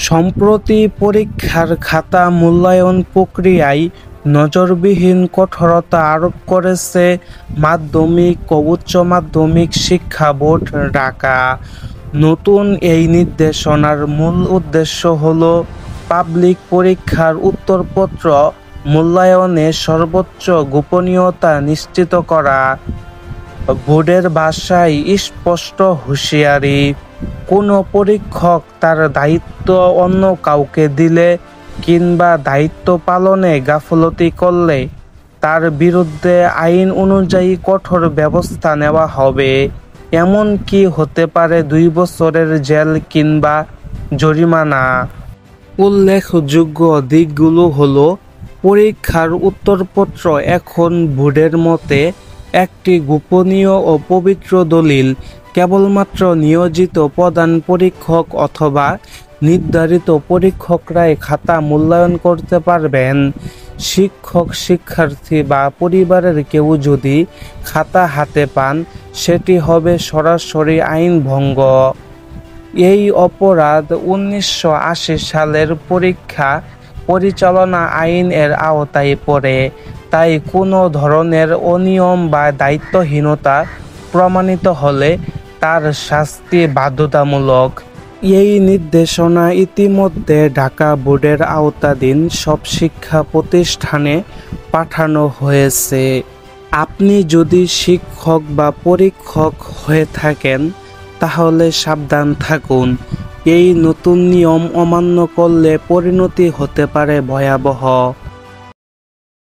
সম্প্রতি পরীক্ষার খাতা মূল্যায়ন প্রক্রিয়ায় নজিরবিহীন কঠোরতা আরোপ করেছে মাধ্যমিক ও উচ্চ মাধ্যমিক শিক্ষা বোর্ড ঢাকা। নতুন এই নির্দেশনার মূল উদ্দেশ্য হল পাবলিক পরীক্ষার উত্তরপত্র মূল্যায়নে সর্বোচ্চ গোপনীয়তা নিশ্চিত করা। বোর্ডের ভাষায় স্পষ্ট হুঁশিয়ারি, কোনো পরীক্ষক তার দায়িত্ব অন্য কাউকে দিলে কিংবা দায়িত্ব পালনে গাফলতি করলে তার বিরুদ্ধে আইন অনুযায়ী কঠোর ব্যবস্থা নেওয়া হবে। এমনকি হতে পারে 2 বছরের জেল কিংবা জরিমানা। উল্লেখযোগ্য দিকগুলো হলো, পরীক্ষার উত্তরপত্র এখন বোর্ডের মতে একটি গোপনীয় ও পবিত্র দলিল। কেবলমাত্র নিয়োজিত প্রধান পরীক্ষক অথবা নির্ধারিত পরীক্ষকরাই খাতা মূল্যায়ন করতে পারবেন। শিক্ষক, শিক্ষার্থী বা পরিবারের কেউ যদি খাতা হাতে পান, সেটি হবে সরাসরি আইন ভঙ্গ। এই অপরাধ 1980 সালের পরীক্ষা পরিচালনা আইন এর আওতায় পড়ে। তাই কোনো ধরনের অনিয়ম বা দায়িত্বহীনতা প্রমাণিত হলে তার শাস্তি বাধ্যতামূলক। এই নির্দেশনা ইতিমধ্যে ঢাকা বোর্ডের আওতাধীন সব শিক্ষা প্রতিষ্ঠানে পাঠানো হয়েছে। আপনি যদি শিক্ষক বা পরীক্ষক হয়ে থাকেন তাহলে সাবধান থাকুন। এই নতুন নিয়ম অমান্য করলে পরিণতি হতে পারে ভয়াবহ।